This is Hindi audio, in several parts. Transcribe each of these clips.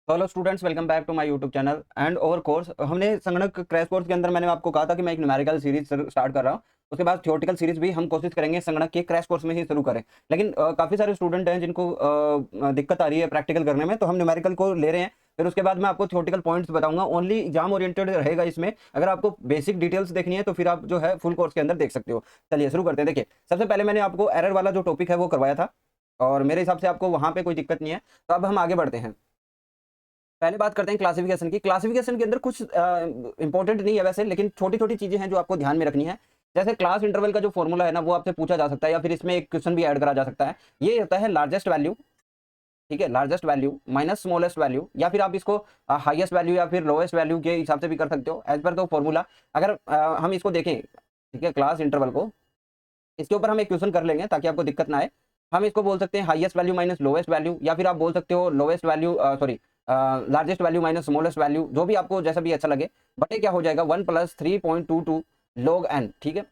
तो hello students, welcome back to my YouTube channel and over course. हमने संगणक क्रैश कोर्स के अंदर मैंने आपको कहा था कि मैं एक न्यूमेरिकल सीरीज स्टार्ट कर रहा हूँ। उसके बाद थ्योरेटिकल सीरीज भी हम कोशिश करेंगे संगणक के क्रैश कोर्स में ही शुरू करें। लेकिन काफ़ी सारे स्टूडेंट हैं जिनको दिक्कत आ रही है प्रैक्टिकल करने में, तो हम न्यूमेरिकल को ले रहे हैं। फिर उसके बाद मैं आपको थ्योरेटिकल पॉइंट्स बताऊंगा। ओनली एग्जाम ओरिएंटेड रहेगा इसमें। अगर आपको बेसिक डिटेल्स देखनी है तो फिर आप जो है फुल कोर्स के अंदर देख सकते हो। चलिए शुरू करते हैं। देखिए, सबसे पहले मैंने आपको एरर वाला जो टॉपिक है वो करवाया था और मेरे हिसाब से आपको वहाँ पे कोई दिक्कत नहीं है। तो अब हम आगे बढ़ते हैं। पहले बात करते हैं क्लासिफिकेशन की। क्लासिफिकेशन के अंदर कुछ इंपॉर्टेंट नहीं है वैसे, लेकिन छोटी छोटी चीजें हैं जो आपको ध्यान में रखनी है। जैसे क्लास इंटरवल का जो फॉर्मूला है ना, वो आपसे पूछा जा सकता है या फिर इसमें एक क्वेश्चन भी ऐड करा जा सकता है। ये होता है लार्जेस्ट वैल्यू, ठीक है, largest value minus smallest value, या फिर आप इसको हाईएस्ट वैल्यू या फिर लोएस्ट वैल्यू के हिसाब से भी कर सकते हो एज पर द फॉर्मूला। अगर हम इसको देखें, ठीक है, क्लास इंटरवल को, इसके ऊपर हम एक क्वेश्चन कर लेंगे ताकि आपको दिक्कत ना आए। हम इसको बोल सकते हैं highest value minus lowest value, या फिर आप बोल सकते हो lowest value sorry largest value minus smallest value, जो भी आपको जैसा भी अच्छा लगे। बटे क्या हो जाएगा 1 + 3.22 log n, ठीक है।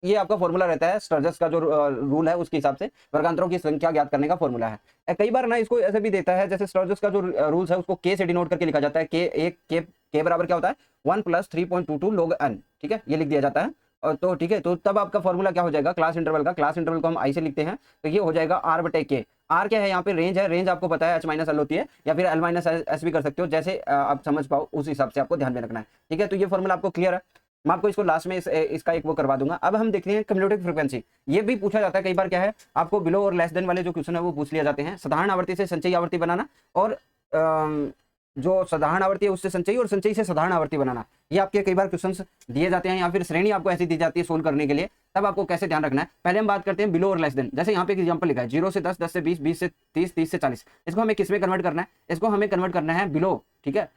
ये आपका फॉर्मूला रहता है स्टर्जस का जो रूल है उसके हिसाब से वर्गांतरों की संख्या ज्ञात करने का फॉर्मूला है। कई बार ना इसको ऐसे भी देता है, जैसे स्टर्जस का जो रूल्स है उसको के से डिनोट करके लिखा जाता है। के बराबर क्या होता है 1 + 3.22 log n, ठीक है, ये लिख दिया जाता है। और तो ठीक है, तो तब आपका फॉर्मूला क्या हो जाएगा क्लास इंटरवल का। क्लास इंटरवल को हम आई से लिखते हैं, तो ये हो जाएगा r/k। आर क्या है यहाँ पे, रेंज है। रेंज आपको पता है h-l होती है, या फिर l-s भी कर सकते हो, जैसे आप समझ पाओ उस हिसाब से आपको ध्यान में रखना है। ठीक है, तो ये फॉर्मूला आपको क्लियर है। मैं आपको इसको लास्ट में इसका एक वो करवा दूंगा। अब हम देखते हैं क्युमुलेटिव फ्रीक्वेंसी। ये भी पूछा जाता है कई बार। क्या है, आपको बिलो और लेस देन वाले जो क्वेश्चन है वो पूछ लिया जाते हैं। साधारण आवर्ती से संचयी आवर्ती बनाना, और जो साधारण आवर्ती है उससे संचयी, और संचयी से साधारण आवर्ती बनाना, ये आपके कई बार क्वेश्चंस दिए जाते हैं, या फिर श्रेणी आपको ऐसी दी जाती है सोल्व करने के लिए। तब आपको कैसे ध्यान रखना है, पहले हम बात करते हैं बिलो और लेस देन। जैसे यहाँ पे एक एग्जांपल लिखा है 0 से 10, 10 से 20, 20 से 30, 30 से 40। इसको हमें किस में कन्वर्ट करना है, इसको हमें कन्वर्ट करना है बिलो, ठीक है,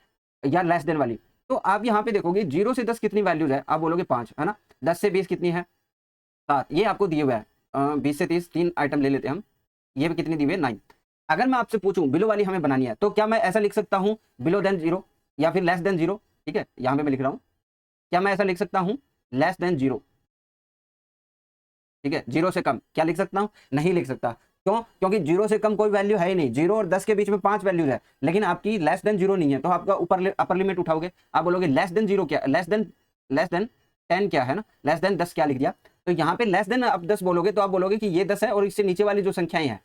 या लेस देन वाली। तो आप यहाँ पे देखोगे 0 से 10 कितनी वैल्यूज है, आप बोलोगे 5, है ना। 10 से 20 कितनी है 7, ये आपको दिए हुए है। 20 से 30 3 आइटम ले लेते हैं हम, ये भी कितनी दी हुई है 9। अगर मैं आपसे पूछूं बिलो वाली हमें बनानी है, तो क्या मैं ऐसा लिख सकता हूं बिलो देन 0 या फिर लेस देन 0, ठीक है, यहां पे मैं लिख रहा हूं, क्या मैं ऐसा लिख सकता हूं लेस देन 0, ठीक है, 0 से कम क्या लिख सकता हूं, नहीं लिख सकता। क्यों? क्योंकि 0 से कम कोई वैल्यू है ही नहीं। 0 और 10 के बीच में 5 वैल्यूज है, लेकिन आपकी लेस देन 0 नहीं है, तो आपका ऊपर अपर लिमिट उठाओगे, आप बोलोगे लेस देन 0 क्या, लेस देन 10 क्या है ना, लेस देन 10 क्या लिख दिया। तो यहाँ पे लेस देन आप 10 बोलोगे तो आप बोलोगे कि ये 10 है और इससे नीचे वाली जो संख्याएं हैं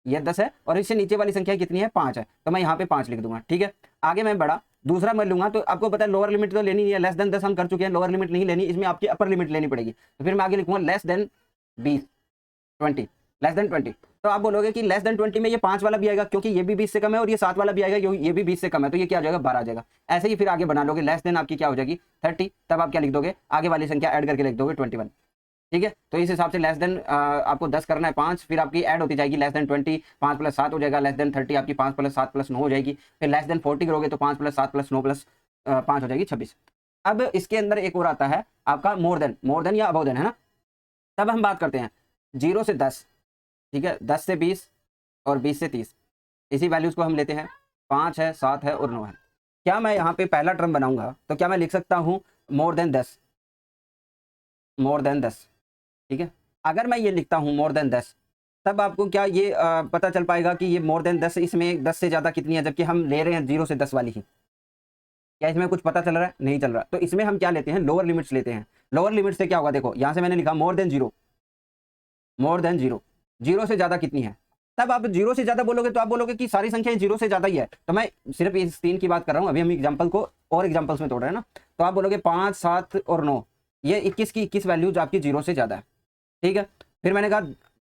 ये 10 है, और इससे नीचे वाली संख्या कितनी है 5 है, तो मैं यहाँ पे 5 लिख दूंगा। ठीक है, आगे मैं बढ़ा, दूसरा मैं लूंगा, तो आपको पता है लोअर लिमिट तो लेनी नहीं है, लेस देन 10 हम कर चुके हैं, लोअर लिमिट नहीं लेनी, इसमें आपकी अपर लिमिट लेनी पड़ेगी। तो फिर मैं आगे लिखूंगा लेस देन 20, 20, लेस देन 20। तो आप बोलोगे कि लेस देन 20 में ये 5 वाला भी आएगा, क्योंकि ये भी 20 से कम है, और ये 7 वाला भी आएगा, ये भी 20 से कम है, तो ये क्या हो जाएगा 12 आ जाएगा। ऐसे ही फिर आगे बना लोगे, लेस देन आपकी क्या हो जाएगी 30, तब आप क्या लिख दोगे, आगे वाली संख्या ऐड करके लिख दोगे 21। ठीक है, तो इस हिसाब से लेस देन आपको 10 करना है 5, फिर आपकी ऐड होती जाएगी लेस देन 20, 5 + 7 हो जाएगा, लेस देन 30 आपकी 5 + 7 + 9 हो जाएगी। फिर लेस देन 40 करोगे तो 5 + 7 + 9 + 5 हो जाएगी 26। अब इसके अंदर एक और आता है आपका मोर देन या अबव देन, है ना। तब हम बात करते हैं 0 से 10, ठीक है, 10 से 20 और 20 से 30, इसी वैल्यूज को हम लेते हैं, 5 है, 7 है और 9 है। क्या मैं यहाँ पे पहला टर्म बनाऊंगा तो क्या मैं लिख सकता हूँ मोर देन 10, मोर देन 10, ठीक है। अगर मैं ये लिखता हूँ मोर देन 10, तब आपको क्या ये पता चल पाएगा कि ये मोर देन 10, इसमें 10 से ज़्यादा कितनी है, जबकि हम ले रहे हैं 0 से 10 वाली ही। क्या इसमें कुछ पता चल रहा है, नहीं चल रहा। तो इसमें हम क्या लेते हैं, लोअर लिमिट्स लेते हैं। लोअर लिमिट से क्या होगा, देखो यहाँ से मैंने लिखा मोर देन 0, मोर देन 0, 0 से ज़्यादा कितनी है। तब आप 0 से ज़्यादा बोलोगे तो आप बोलोगे कि सारी संख्याएं 0 से ज़्यादा ही है, तो मैं सिर्फ इस 3 की बात कर रहा हूँ, अभी हम एग्जाम्पल को और एग्जाम्पल्स में तोड़ रहे हैं ना। तो आप बोलोगे 5, 7 और 9, ये 21 की 21 वैल्यूज आपकी 0 से ज़्यादा है, ठीक है। फिर मैंने कहा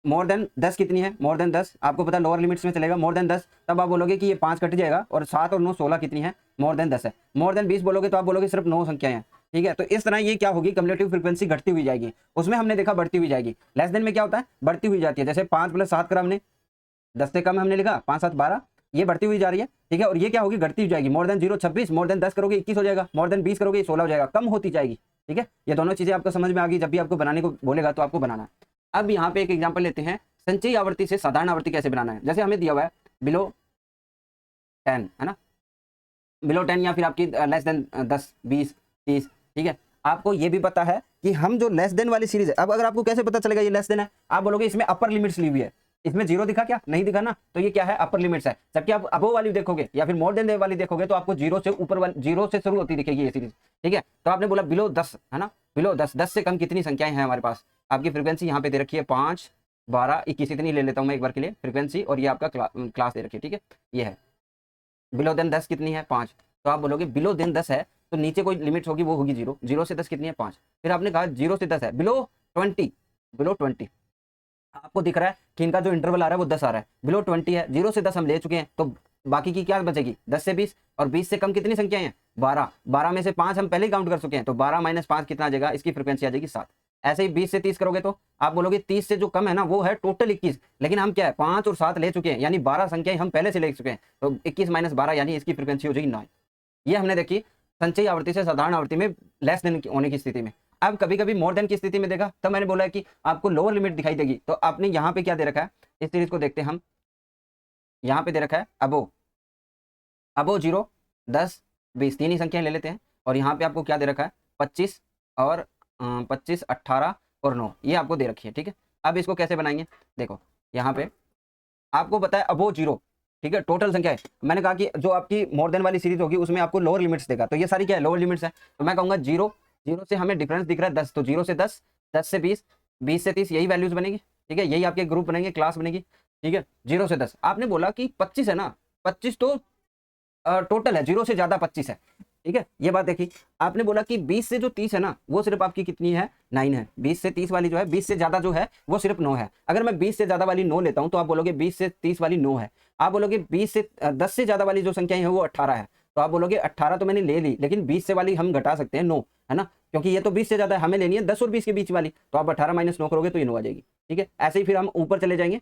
मोर देन 10 कितनी है, मोर देन 10 आपको पता है लोअर लिमिट्स में चलेगा, मोर देन 10, तब आप बोलोगे कि ये 5 कट जाएगा, और 7 और 9 16 कितनी है, मोर देन 10 है। मोर देन 20 बोलोगे तो आप बोलोगे सिर्फ 9 संख्याएं हैं, ठीक है। तो इस तरह ये क्या होगी, कम्युलेटिव फ्रीक्वेंसी घटती हुई जाएगी। उसमें हमने देखा बढ़ती हुई जाएगी, लेस देन में क्या होता है बढ़ती हुई जाती है। जैसे 5 + 7 करा हमने, 10 से कम हमने लिखा, 5 7 12, ये बढ़ती हुई जा रही है, ठीक है। और ये क्या होगी, घटती हुई जाएगी। मोर देन 0 26, मोर देन 10 करोगे 21 हो जाएगा, मोर देन 20 करोगे 16 हो जाएगा, कम होती जाएगी, ठीक है। ये दोनों चीजें आपको समझ में आ गई। जब भी आपको बनाने को बोलेगा तो आपको बनाना है। अब यहाँ पे एक एग्जाम्पल लेते हैं, संचयी आवर्ती से साधारण आवर्ती कैसे बनाना है। जैसे हमें दिया हुआ है बिलो 10, है ना, बिलो 10, या फिर आपकी लेस देन 10, 20, 30, ठीक है। आपको ये भी पता है कि हम जो लेस देन वाली सीरीज है, अब अगर आपको कैसे पता चलेगा ये लेस देन है, आप बोलोगे इसमें अपर लिमिट्स ली हुई है, इसमें जीरो दिखा क्या? नहीं दिखा ना, तो ये क्या है? अपर लिमिट्स है। जबकि आप अबोव वाली देखोगे या फिर मोर देन वाली देखोगे तो आपको जीरो से ऊपर वाली, जीरो से शुरू होती दिखेगी ये सीरीज, ठीक है। तो आपने बोला बिलो 10 है ना, बिलो 10, 10 से कम कितनी संख्याएं हैं हमारे पास? आपकी फ्रीक्वेंसी यहाँ पे दे रखी है 5, 12, 21, इतनी ले लेता हूँ मैं एक बार के लिए फ्रीक्वेंसी, और ये आपका क्लास दे रखी है, ठीक है। ये है बिलो देन 10 कितनी है? 5। तो आप बोलोगे बिलो देन 10 है तो नीचे कोई लिमिट होगी, वो होगी जीरो। जीरो से 10 कितनी है? 5। फिर आपने कहा जीरो से 10 है, बिलो 20, बिलो 20, आपको दिख रहा है कि इनका जो इंटरवल आ रहा है वो 10 आ रहा है, बिलो 20 है। जीरो से 10 हम ले चुके हैं, तो बाकी की क्या बचेगी? 10 से 20, और 20 से कम कितनी संख्याएं हैं? 12। 12 में से 5 हम पहले ही काउंट कर चुके हैं, तो 12 माइनस 5 कितना आ जाएगा? इसकी फ्रीक्वेंसी आ जाएगी 7। ऐसे ही 20 से 30 करोगे तो आप बोलोगे 30 से जो कम है ना वो है टोटल 21, लेकिन हम क्या है 5 और 7 ले चुके हैं, यानी 12 संख्याएं हम पहले से ले चुके हैं, तो 21 माइनस 12 यानी इसकी फ्रीक्वेंसी हो जाएगी 9। ये हमने देखी संचयी आवृत्ति से साधारण आवृत्ति में लेस देन होने की स्थिति में। अब कभी कभी मोर देन की स्थिति में देखा, तब मैंने बोला है कि आपको लोअर लिमिट दिखाई देगी। तो आपने यहाँ पे क्या दे रखा है, इस सीरीज को देखते हैं हम, यहाँ पे दे रखा है अबो, अबो 0, 10, 20 तीन ही संख्याएं ले लेते हैं, और यहाँ पे आपको क्या दे रखा है? 25 और 25, 18 और 9, ये आपको दे रखी है, ठीक है। अब इसको कैसे बनाएंगे? देखो यहाँ पे आपको पता है अबो 0, ठीक है, टोटल संख्या है। मैंने कहा कि जो आपकी मोर देन वाली सीरीज होगी उसमें आपको लोअर लिमिट्स देगा, तो ये सारी क्या है? लोअर लिमिट्स है। तो मैं कहूँगा 0, 0 से हमें डिफरेंस दिख रहा है 10, तो 0 से 10, 10 से 20, 20 से 30, यही वैल्यूज बनेगी, ठीक है, यही आपके ग्रुप बनेंगे, क्लास बनेगी, ठीक है। 0 से 10 आपने बोला कि 25 है ना, 25 तो टोटल है, 0 से ज्यादा 25 है, ठीक है। ये बात देखी। आपने बोला कि 20 से जो 30 है ना वो सिर्फ आपकी कितनी है? 9 है। 20 से 30 वाली जो है, 20 से ज्यादा जो है वो सिर्फ 9 है। अगर मैं 20 से ज्यादा वाली 9 लेता हूं तो आप बोलोगे 20 से 30 वाली 9 है। आप बोलोगे 20 से 10 से ज्यादा वाली जो संख्या है वो 18 है, तो आप बोलोगे 18 तो मैंने ले ली, लेकिन 20 से वाली हम घटा सकते हैं 9, है ना, क्योंकि ये तो 20 से ज्यादा है, हमें लेनी है 10 और 20 के बीच वाली, तो आप 18 माइनस 9 करोगे तो ये 9 आ जाएगी, ठीक है। ऐसे ही फिर हम ऊपर चले जाएंगे,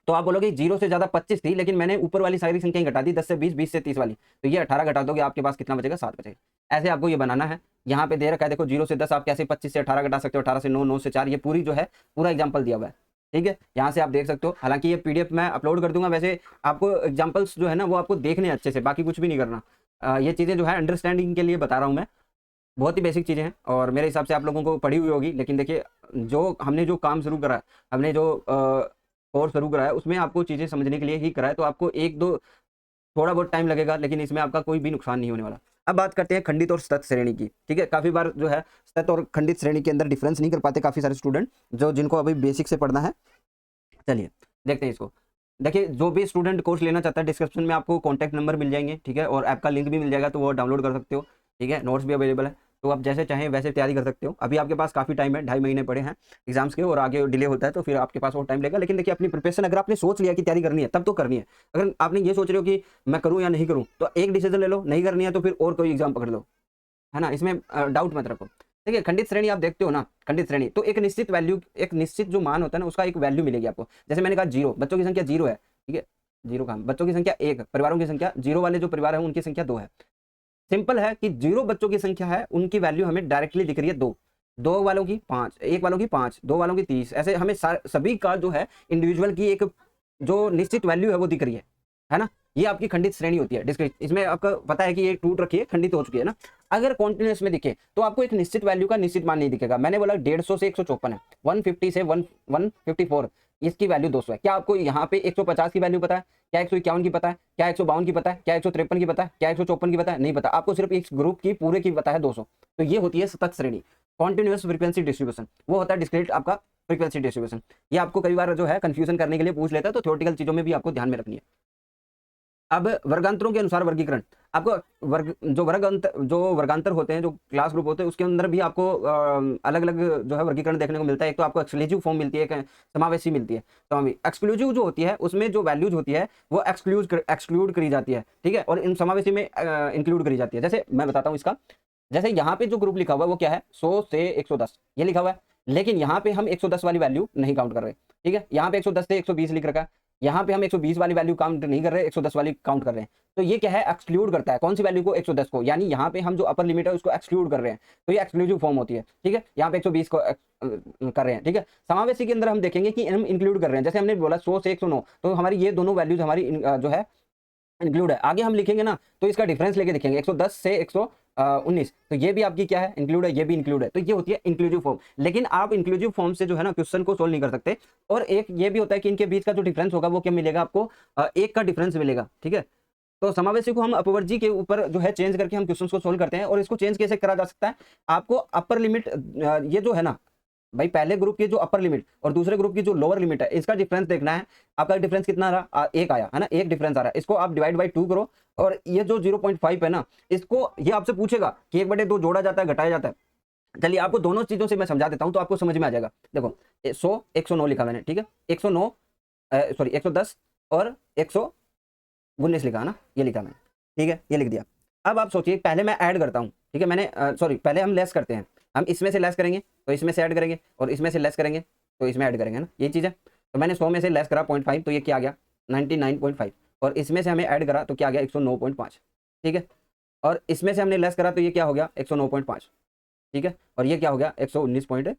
तो आप बोलोगे 0 से ज्यादा 25 थी, लेकिन मैंने ऊपर वाली सारी संख्याएं घटा दी, 10 से 20, 20 से 30 वाली, तो ये 18 घटा दोगे आपके पास कितना बचेगा? 7 बचेगा। ऐसे आपको ये बनाना है। यहाँ पे दे रखा है देखो 0 से 10 आप कैसे 25 से 18 घटा सकते हो, 18 से 9, 9 से 4, ये पूरी जो है पूरा एग्जाम्पल दिया हुआ है, ठीक है। यहाँ से आप देख सकते हो, हालांकि ये पीडीएफ मैं अपलोड कर दूंगा, वैसे आपको एग्जाम्पल्स जो है ना वो आपको देखने अच्छे से, बाकी कुछ भी नहीं करना। ये चीजें जो है अंडरस्टैंडिंग के लिए बता रहा हूँ मैं, बहुत ही बेसिक चीजें हैं और मेरे हिसाब से आप लोगों को पढ़ी हुई होगी, लेकिन देखिए जो हमने जो काम शुरू करा, हमने जो कोर्स शुरू करा है उसमें आपको चीजें समझने के लिए ही करा है, तो आपको एक दो थोड़ा बहुत टाइम लगेगा, लेकिन इसमें आपका कोई भी नुकसान नहीं होने वाला। अब बात करते हैं खंडित और सतत श्रेणी की, ठीक है। काफी बार जो है सतत और खंडित श्रेणी के अंदर डिफरेंस नहीं कर पाते काफी सारे स्टूडेंट, जो जिनको अभी बेसिक से पढ़ना है। चलिए देखते हैं इसको। देखिए जो भी स्टूडेंट कोर्स लेना चाहता है, डिस्क्रिप्शन में आपको कॉन्टैक्ट नंबर मिल जाएंगे, ठीक है, और ऐप का लिंक भी मिल जाएगा, तो वो डाउनलोड कर सकते हो, ठीक है। नोट्स भी अवेलेबल है, तो आप जैसे चाहें वैसे तैयारी कर सकते हो। अभी आपके पास काफी टाइम है, 2.5 महीने पड़े हैं एग्जाम्स के, और आगे डिले होता है तो फिर आपके पास और टाइम लगेगा। लेकिन देखिए अपनी प्रिपरेशन अगर आपने सोच लिया कि तैयारी करनी है तब तो करनी है। अगर आपने ये सोच रहे हो कि मैं करूँ या नहीं करूँ, तो एक डिसीजन ले लो, नहीं करनी है तो फिर और कोई एग्जाम पकड़ लो, है ना, इसमें डाउट मत रखो। देखिए खंडित श्रेणी आप देखते हो ना, खंडित श्रेणी तो एक निश्चित वैल्यू, एक निश्चित जो मान होता है ना उसका एक वैल्यू मिलेगी आपको। जैसे मैंने कहा 0, बच्चों की संख्या 0 है, ठीक है, 0 कहाँ, बच्चों की संख्या 1, परिवारों की संख्या 0 वाले जो परिवार है उनकी संख्या 2 है। सिंपल है कि 0 बच्चों की संख्या है, उनकी वैल्यू हमें डायरेक्टली दिख रही है 2, 2 वालों की 5, 1 वालों की 5, 2 वालों की 30, ऐसे हमें सभी का जो है इंडिविजुअल की एक जो निश्चित वैल्यू है वो दिख रही है ना। ये आपकी खंडित श्रेणी होती है। डिस्क्रीट इसमें आपका पता है कि ये टूट रखी है, खंडित हो चुकी है ना। अगर कॉन्टिन्यूअस में दिखे तो आपको एक निश्चित वैल्यू का निश्चित मान नहीं दिखेगा। मैंने बोला 150 से 154 है, 150 से 154, इसकी वैल्यू 200 है। क्या आपको यहाँ पे 150 की वैल्यू पता है? क्या 151 की पता है? क्या 152 की पता है? क्या 153 की पता है? क्या 154 की पता है? नहीं पता। आपको सिर्फ इस ग्रुप की पूरे की पता है 200। तो ये होती है सतत श्रेणी, कॉन्टिन्यूअस फ्रीक्वेंसी डिस्ट्रीब्यूशन। वो होता है डिस्क्रीट आपका फ्रीक्वेंसी डिस्ट्रीब्यूशन। ये आपको कई बार जो है कंफ्यूजन करने के लिए पूछ लेता है, तो थ्योरेटिकल चीजों में भी आपको ध्यान में रखनी है। अब वर्गांतरों के अनुसार वर्गीकरण, आपको जो वर्गांतर होते हैं, जो क्लास ग्रुप होते हैं, उसके अंदर भी आपको अलग अलग जो है वर्गीकरण देखने को मिलता है। एक तो आपको एक्सक्लूसिव फॉर्म मिलती है, एक समावेशी मिलती है। तो एक्सक्लूसिव जो होती है उसमें जो वैल्यूज होती है वो एक्सक्लूड करी जाती है, ठीक है, और इन समावेशी में इंक्लूड करी जाती है। जैसे मैं बताता हूँ इसका, जैसे यहाँ पे जो ग्रुप लिखा हुआ है वो क्या है, 100 से 110 ये लिखा हुआ है, लेकिन यहाँ पे हम 110 वाली वैल्यू नहीं काउंट कर रहे, ठीक है। यहाँ पे 110 से 120 लिख रखा है, यहाँ पे हम 120 वाली वैल्यू काउंट नहीं कर रहे, 110 वाली काउंट कर रहे हैं। तो ये क्या है, एक्सक्लूड करता है कौन सी वैल्यू को, 110 को, यानी यहाँ पे हम जो अपर लिमिट है उसको एक्सक्लूड कर रहे हैं, तो ये एक्सक्लूसिव फॉर्म होती है, ठीक है। यहाँ पे 120 को कर रहे हैं, ठीक है। समावेशी के अंदर हम देखेंगे कि हम इंक्लूड कर रहे हैं। जैसे हमने बोला 100 से 109, तो हमारी ये दोनों वैल्यूज हमारी जो है इंक्लूड है। आगे हम लिखेंगे ना तो इसका डिफरेंस लेके लिखेंगे 110 से 119, तो ये भी आपकी क्या है, इंक्लूड है, ये भी इंक्लूड है। तो ये होती है इंक्लूसिव फॉर्म। लेकिन आप इंक्लूसिव फॉर्म से जो है ना क्वेश्चन को सोल्व नहीं कर सकते। और एक ये भी होता है कि इनके बीच का जो डिफरेंस होगा वो क्या मिलेगा आपको, एक का डिफरेंस मिलेगा, ठीक है। तो समावेशी को हम अपवर्जी के ऊपर जो है चेंज करके हम क्वेश्चंस को सोल्व करते हैं। और इसको चेंज कैसे करा जा सकता है, आपको अपर लिमिट ये जो है ना भाई, पहले ग्रुप की जो अपर लिमिट और दूसरे ग्रुप की जो लोअर लिमिट है, इसका डिफरेंस देखना है। आपका डिफरेंस कितना रहा, एक आया है ना, एक डिफरेंस आ रहा है। इसको आप डिवाइड बाई 2 करो, और ये जो 0.5 है ना, इसको ये आपसे पूछेगा कि 1/2 जोड़ा जाता है, घटाया जाता है। चलिए आपको दोनों चीजों से मैं समझा देता हूं तो आपको समझ में आ जाएगा। देखो 100 109 लिखा मैंने, ठीक है, 109 सॉरी 110 और 119 लिखा है ना, ये लिखा मैंने, ठीक है, ये लिख दिया। अब आप सोचिए, पहले मैं ऐड करता हूँ, ठीक है, मैंने सॉरी पहले हम लेस करते हैं। हम इसमें से लेस करेंगे तो इसमें से ऐड करेंगे, और इसमें से लेस करेंगे तो इसमें ऐड करेंगे ना, यही चीज़ है। तो मैंने 100 में से लेस करा 0.5, तो ये क्या आ गया 99.5, और इसमें से हमें ऐड करा तो क्या आ गया 109.5, ठीक है। और इसमें से हमने लेस करा तो ये क्या हो गया 109.5, ठीक है, और ये क्या हो गया 119.5,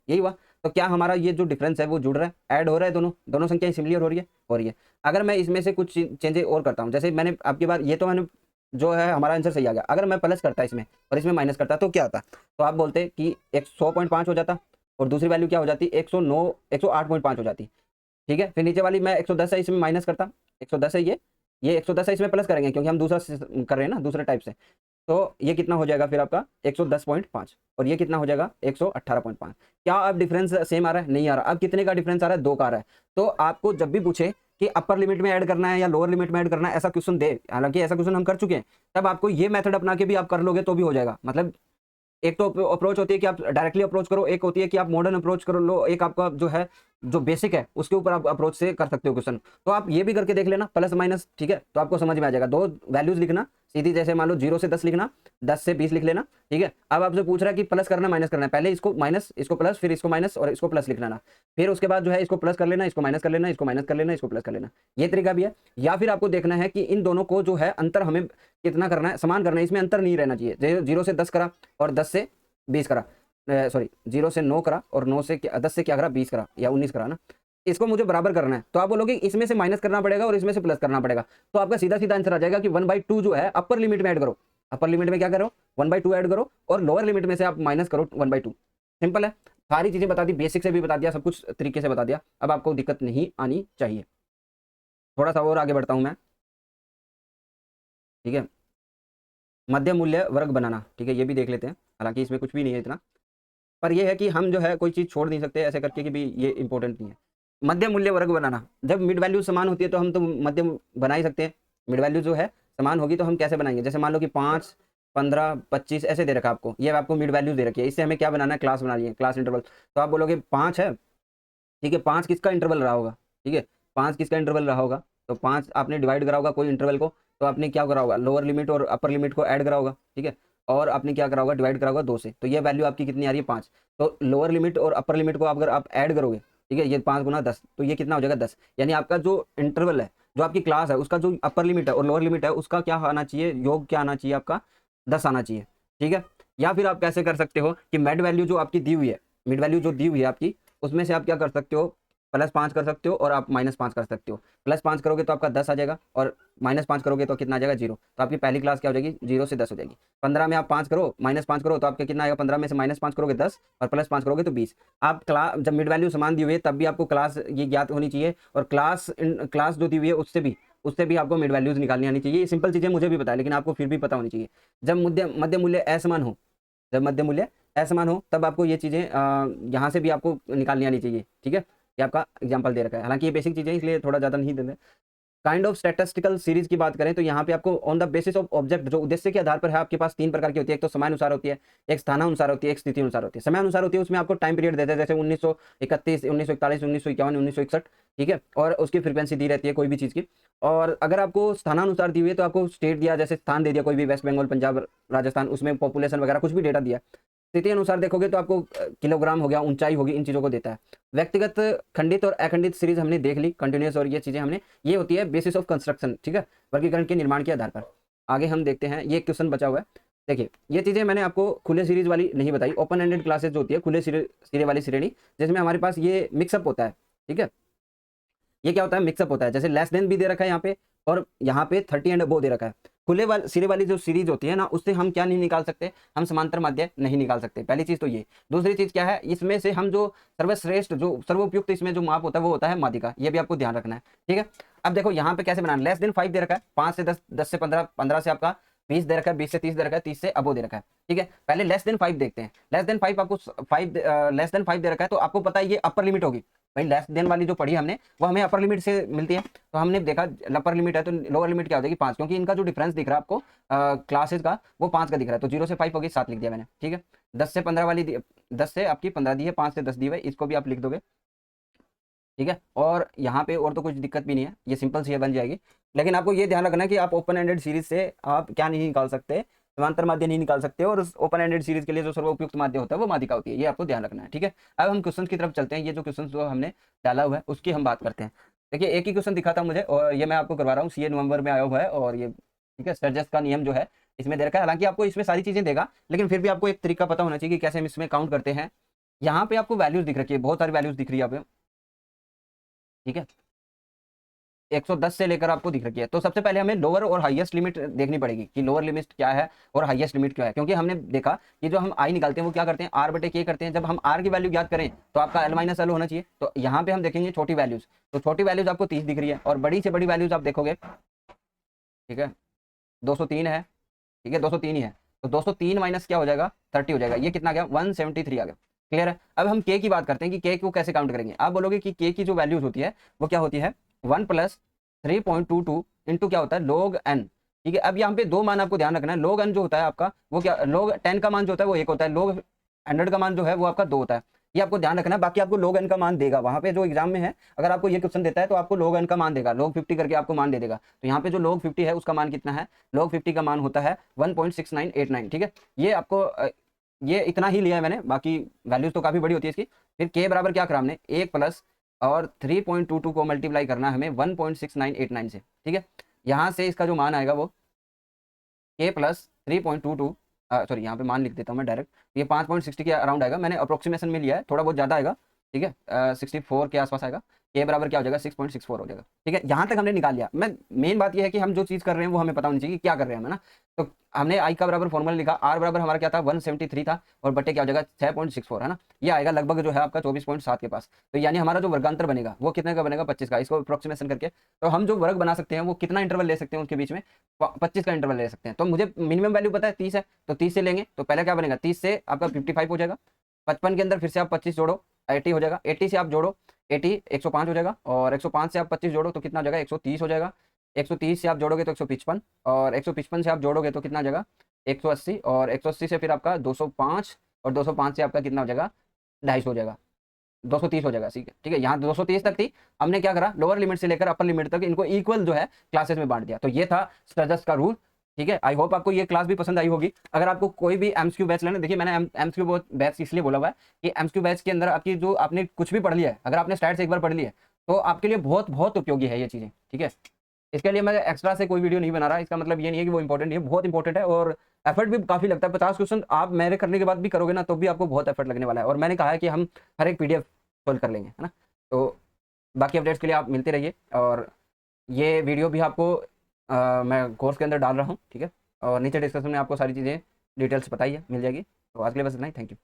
यही हुआ। तो क्या हमारा ये जो डिफरेंस है वो जुड़ रहा है, ऐड हो रहा है, दोनों दोनों संख्याएं सिमिलर हो रही है, हो रही है। अगर मैं इसमें से कुछ चेंजेस और करता हूँ, जैसे मैंने आपकी बार ये तो मैंने जो है हमारा आंसर सही आ गया। अगर मैं प्लस करता इसमें और इसमें माइनस करता तो क्या आता, तो आप बोलते कि 100.5 हो जाता, और दूसरी वैल्यू क्या हो जाती 108.5 हो जाती, ठीक है। फिर नीचे वाली मैं 110 है, इसमें माइनस करता, 110 है ये 110 है, इसमें प्लस करेंगे क्योंकि हम दूसरा कर रहे हैं ना, दूसरे टाइप से। तो ये कितना हो जाएगा फिर आपका 110.5, और ये कितना हो जाएगा 118.5। क्या अब डिफरेंस सेम आ रहा है, नहीं आ रहा। अब कितने का डिफरेंस आ रहा है, 2 का आ रहा है। तो आपको जब भी पूछे कि अपर लिमिट में ऐड करना है या लोअर लिमिट में ऐड करना है, ऐसा क्वेश्चन दे, हालांकि ऐसा क्वेश्चन हम कर चुके हैं, तब आपको ये मेथड अपना के भी आप कर लोगे तो भी हो जाएगा। मतलब एक तो अप्रोच होती है कि आप डायरेक्टली अप्रोच करो, एक होती है कि आप मॉडर्न अप्रोच करो लो, एक आपका जो है जो बेसिक है उसके ऊपर आप अप्रोच से कर सकते हो क्वेश्चन। तो आप ये भी करके देख लेना, प्लस माइनस, ठीक है, तो आपको समझ में आ जाएगा। दो वैल्यूज लिखना सीधी, जैसे मान लो 0 से 10 लिखना, 10 से 20 लिख लेना, ठीक है। अब आपसे पूछ रहा है कि प्लस करना माइनस करना है, पहले इसको माइनस, इसको प्लस, फिर इसको माइनस और इसको प्लस लिख लेना, फिर उसके बाद जो है इसको प्लस कर लेना, इसको माइनस कर लेना, इसको माइनस कर लेना, इसको प्लस कर लेना, ये तरीका भी है। या फिर आपको देखना है कि इन दोनों को जो है अंतर हमें कितना करना है, समान करना है, इसमें अंतर नहीं रहना चाहिए। 0 से 10 करा और 10 से 20 करा, सॉरी 0 से 9 करा और 9 से 10 से क्या करा 20 करा या 19 करा ना, इसको मुझे बराबर करना है। तो आप बोलोगे इसमें से माइनस करना पड़ेगा और इसमें से प्लस करना पड़ेगा, तो आपका सीधा सीधा आंसर आ जाएगा कि 1/2 जो है अपर लिमिट में ऐड करो। अपर लिमिट में क्या करो 1/2 ऐड करो, और लोअर लिमिट में से आप माइनस करो 1/2। सिंपल है, सारी चीजें बता दी, बेसिक से भी बता दिया, सब कुछ तरीके से बता दिया। अब आपको दिक्कत नहीं आनी चाहिए। थोड़ा सा और आगे बढ़ता हूं मैं, ठीक है। मध्य मूल्य वर्ग बनाना, ठीक है, ये भी देख लेते हैं। हालांकि इसमें कुछ भी नहीं है इतना, पर यह है कि हम जो है कोई चीज़ छोड़ नहीं सकते ऐसे करके कि भी ये इंपॉर्टेंट नहीं है। मध्य मूल्य वर्ग बनाना, जब मिड वैल्यू समान होती है तो हम तो मध्य बना ही सकते हैं। मिड वैल्यू जो है समान होगी तो हम कैसे बनाएंगे, जैसे मान लो कि 5, 15, 25 ऐसे दे रखा आपको, ये आपको मिड वैल्यू दे रखी है, इससे हमें क्या बनाना है, क्लास बना रही है, क्लास इंटरवल। तो आप बोलोगे 5 है, ठीक है, 5 किसका इंटरवल रहा होगा, ठीक है, 5 किसका इंटरवल रहा होगा, तो 5 आपने डिवाइड करा होगा कोई इंटरवल को, तो आपने क्या करा होगा, लोअर लिमिट और अपर लिमिट को ऐड करा होगा, ठीक है, और आपने क्या करा होगा, डिवाइड करा होगा 2 से, तो ये वैल्यू आपकी कितनी आ रही है 5। तो लोअर लिमिट और अपर लिमिट को अगर आप ऐड करोगे, ठीक है, ये 5 गुना 10, तो ये कितना हो जाएगा 10। यानी आपका जो इंटरवल है, जो आपकी क्लास है, उसका जो अपर लिमिट है और लोअर लिमिट है, उसका क्या आना चाहिए, योग क्या आना चाहिए आपका, 10 आना चाहिए, ठीक है। या फिर आप कैसे कर सकते हो कि मिड वैल्यू जो आपकी दी हुई है, मिड वैल्यू जो दी हुई है आपकी, उसमें से आप क्या कर सकते हो, +5 कर सकते हो और आप -5 कर सकते हो। +5 करोगे तो आपका 10 आ जाएगा, और -5 करोगे तो कितना आ जाएगा 0। तो आपकी पहली क्लास क्या हो जाएगी, 0 से 10 हो जाएगी। 15 में आप 5 करो, -5 करो तो आपका कितना आएगा, 15 में से -5 करोगे 10, और +5 करोगे तो 20। आप क्लास जब मिड वैल्यू समान दी हुई है तब भी आपको क्लास ये ज्ञात होनी चाहिए, और क्लास जो दी हुई है उससे भी आपको मिड वैल्यूज निकालनी आनी चाहिए। ये सिंपल चीजें मुझे भी पता है, लेकिन आपको फिर भी पता होनी चाहिए। जब मध्य मूल्य असमान हो, जब मध्य मूल्य असमान हो तब आपको ये चीजें यहाँ से भी आपको निकालनी आनी चाहिए, ठीक है। ये आपका एग्जांपल दे रखा है, हालांकि ये बेसिक चीजें इसलिए थोड़ा ज्यादा नहीं दे रहे। काइंड ऑफ स्टैटिस्टिकल सीरीज की बात करें तो यहाँ पे आपको on the basis of object, जो उद्देश्य के आधार पर है, आपके पास 3 प्रकार की होती है। एक तो समयानुसार होती है, एक स्थानानुसार होती है, एक स्थिति अनुसार होती है। समयानुसार होती है उसमें आपको टाइम पीरियड देते हैं, जैसे 1931, 1941, 1951, 1961, ठीक है, और उसकी फ्रीक्वेंसी दी रहती है कोई भी चीज़ की। और अगर आपको स्थानानुसार दी हुई है तो आपको स्टेट दिया, जैसे स्थान दे दिया कोई भी, वेस्ट बंगाल, पंजाब, राजस्थान, उसमें पॉपुलेशन वगैरह कुछ भी डेटा दिया। स्थिति अनुसार देखोगे तो आपको किलोग्राम हो गया, ऊंचाई होगी, इन चीज़ों को देता है। व्यक्तिगत खंडित और अखंडित सीरीज हमने देख ली, कंटिन्यूअस और ये चीज़ें हमने, ये होती है बेसिस ऑफ कंस्ट्रक्शन, ठीक है, वर्गीकरण के निर्माण के आधार पर। आगे हम देखते हैं, ये क्वेश्चन बचा हुआ है। देखिए ये चीज़ें मैंने आपको खुले सीरीज वाली नहीं बताई, ओपन एंडेड क्लासेस जो होती है, खुले सिरे वाली श्रेणी, जिसमें हमारे पास ये मिक्सअप होता है, ठीक है। ये क्या होता है, मिक्सअप होता है। जैसे लेस देन भी दे रखा है यहाँ पे, और यहाँ पे 30 एंड अबोव दे रखा है। खुले वाले सिरे वाली जो सीरीज होती है ना, उससे हम क्या नहीं निकाल सकते, हम समांतर माध्य नहीं निकाल सकते। पहली चीज तो ये। दूसरी चीज क्या है, इसमें से हम जो सर्वश्रेष्ठ जो सर्वोपयुक्त इसमें जो माप होता है वो होता है माध्यिका। ये भी आपको ध्यान रखना है, ठीक है। अब देखो यहाँ पे कैसे बनाना, लेस देन 5 दे रखा है, 5 से 10, 10 से 15, 15 से आपका 20 दे रखा है, 20 से 30 दे रखा है, 30 से अबो दे रखा है, ठीक है। पहले लेस देन 5 देखते हैं। लेस देन 5 आपको 5 लेस देन 5 दे रखा है, तो आपको पता है ये अपर लिमिट होगी भाई। लेस देन वाली जो पढ़ी हमने वो हमें अपर लिमिट से मिलती है, तो हमने देखा अपर लिमिट है तो लोअर लिमिट क्या हो जाएगी 5, क्योंकि इनका जो डिफरेंस दिख रहा है आपको क्लासेस का वो 5 का दिख रहा है, तो 0 से 5 होगी, 7 लिख दिया मैंने, ठीक है। 10 से 15 वाली 10 से आपकी 15 दी है, 5 से 10 दी है, इसको भी आप लिख दोगे, ठीक है। और यहाँ पे और तो कुछ दिक्कत भी नहीं है, ये सिंपल सी बन जाएगी। लेकिन आपको ये ध्यान रखना है कि आप ओपन एंडेड सीरीज से आप क्या नहीं निकाल सकते, समांतर माध्य नहीं निकाल सकते, और उस ओपन एंडेड सीरीज के लिए जो सर्वोपयुक्त माध्य होता है वो माध्यिका होती है, ये आपको ध्यान रखना है, ठीक है। अब हम क्वेश्चन की तरफ चलते हैं। ये जो क्वेश्चन जो हमने डाला हुआ है उसकी हम बात करते हैं। देखिए एक ही क्वेश्चन दिखा था मुझे, और ये मैं आपको करवा रहा हूँ, सीए नवंबर में आया हुआ है, और ये ठीक है स्टरजस का नियम जो है इसमें दे रखा है। हालांकि आपको इसमें सारी चीजें देगा, लेकिन फिर भी आपको एक तरीका पता होना चाहिए कि कैसे हम इसमें काउंट करते हैं। यहाँ पे आपको वैल्यूज दिख रखी है, बहुत सारी वैल्यूज दिख रही है यहाँ पे, ठीक है। 110 से लेकर आपको दिख रखी है। तो सबसे पहले हमें लोअर और हाईएस्ट लिमिट देखनी पड़ेगी कि लोअर लिमिट क्या है और हाईएस्ट लिमिट क्या है, क्योंकि हमने देखा कि जो हम आई निकालते हैं वो क्या करते हैं, आर बटे के करते हैं। जब हम आर की वैल्यू ज्ञात करें तो आपका एल माइनस एल होना चाहिए। तो यहाँ पे हम देखेंगे छोटी वैल्यूज, तो छोटी वैल्यूज आपको 30 दिख रही है, और बड़ी से बड़ी वैल्यूज आप देखोगे, ठीक है 203 है, ठीक है 203 ही है, तो 203 माइनस क्या हो जाएगा 30 हो जाएगा। ये कितना आ गया 173 आ गया। क्लियर है। अब हम के की बात करते हैं कि के को कैसे काउंट करेंगे। आप बोलोगे कि के की जो वैल्यूज होती है वो क्या होती है 1 प्लस 3.22 इंटू क्या होता है log n, ठीक है। अब यहाँ पे दो मान आपको ध्यान रखना है। log n जो होता है आपका वो क्या, log 10 का मान जो होता है वो 1 होता है, log 100 का मान जो है वो आपका 2 होता है। ये आपको ध्यान रखना है। बाकी आपको log n का मान देगा वहां पे जो एग्जाम में है, अगर आपको ये क्वेश्चन देता है तो आपको log n का मान देगा, log 50 करके आपको मान दे देगा। तो यहाँ पे जो log 50 है उसका मान कितना है, log 50 का मान होता है 1.6989, ठीक है। ये आपको ये इतना ही लिया है मैंने, बाकी वैल्यूज तो काफी बड़ी होती है इसकी। फिर के बराबर क्या करा हमने 1 प्लस और 3.22 को मल्टीप्लाई करना है हमें 1.6989 से, ठीक है। यहाँ से इसका जो मान आएगा वो के प्लस 3.22, सॉरी यहाँ पे मान लिख देता हूँ मैं डायरेक्ट, ये 5.60 के अराउंड आएगा। मैंने अप्रोक्सीमेशन में लिया है, थोड़ा बहुत ज़्यादा आएगा, ठीक है 64 के आसपास आएगा। के बराबर क्या हो जाएगा 6.64 हो जाएगा, ठीक है। यहाँ तक हमने निकाल लिया। मैं मेन बात ये है कि हम जो चीज़ कर रहे हैं वो हमें पता होनी चाहिए कि क्या कर रहे हैं हम, है ना। तो हमने आई का बराबर फॉर्मूला लिखा, आर बराबर हमारा क्या था 173 था, और बटे क्या हो जाएगा 6.64, है ना। ये आएगा लगभग जो है आपका 24.7 के पास। तो यानी हमारा जो वर्गांतर बनेगा वो कितने का बनेगा 25 का। इसको अप्रोक्सीमेशन करके तो हम जो वर्ग बना सकते हैं वो कितना इंटरवल ले सकते हैं उनके बीच में, 25 का इंटरवल ले सकते हैं। तो मुझे मिनिमम वैल्यू पता है 30 है, तो 30 से लेंगे तो पहले क्या बनेगा 30 से आपका 55 हो जाएगा, 55 के अंदर फिर से आप 25 जोड़ो 80 हो जाएगा, 80 से आप जोड़ो 80 105 हो जाएगा, और 105 से आप 25 जोड़ो तो कितना हो जाएगा 130 हो जाएगा, 130 से आप जोड़ोगे तो 155, और 155 से आप जोड़ोगे तो कितना हो जाएगा 180, और 180 से फिर आपका 205, और 205 से आपका कितना हो जाएगा 250 हो जाएगा, 230 हो जाएगा, ठीक है। यहाँ 230 तक थी। हमने क्या करा लोअर लिमिट से लेकर अपर लिमिट तक इनको इक्वल जो है क्लासेस में बांट दिया। तो ये था स्टरजस का रूल, ठीक है। आई होप आपको ये क्लास भी पसंद आई होगी। अगर आपको कोई भी एमसीक्यू बैच लेना, देखिए मैंने एमसीक्यू बैच इसलिए बोला हुआ है कि एमसीक्यू बैच के अंदर आपकी जो आपने कुछ भी पढ़ लिया है, अगर आपने स्टार्ट से एक बार पढ़ लिया है तो आपके लिए बहुत बहुत उपयोगी है ये चीज़ें, ठीक है। इसके लिए मैं एक्स्ट्रा से कोई वीडियो नहीं बना रहा, इसका मतलब ये नहीं है कि वो इंपॉर्टेंट नहीं है, बहुत इंपॉर्टेंट है, और एफर्ट भी काफी लगता है। 50 क्वेश्चन आप मेरे करने के बाद भी करोगे ना तो भी आपको बहुत एफर्ट लगने वाला है, और मैंने कहा है कि हम हर एक पीडीएफ सोल्व कर लेंगे, है ना। तो बाकी अपडेट्स के लिए आप मिलते रहिए, और ये वीडियो भी आपको मैं कोर्स के अंदर डाल रहा हूँ, ठीक है। और नीचे डिस्क्रिप्शन में आपको सारी चीज़ें डिटेल्स बताइए मिल जाएगी। तो आज के लिए बस इतना ही, थैंक यू।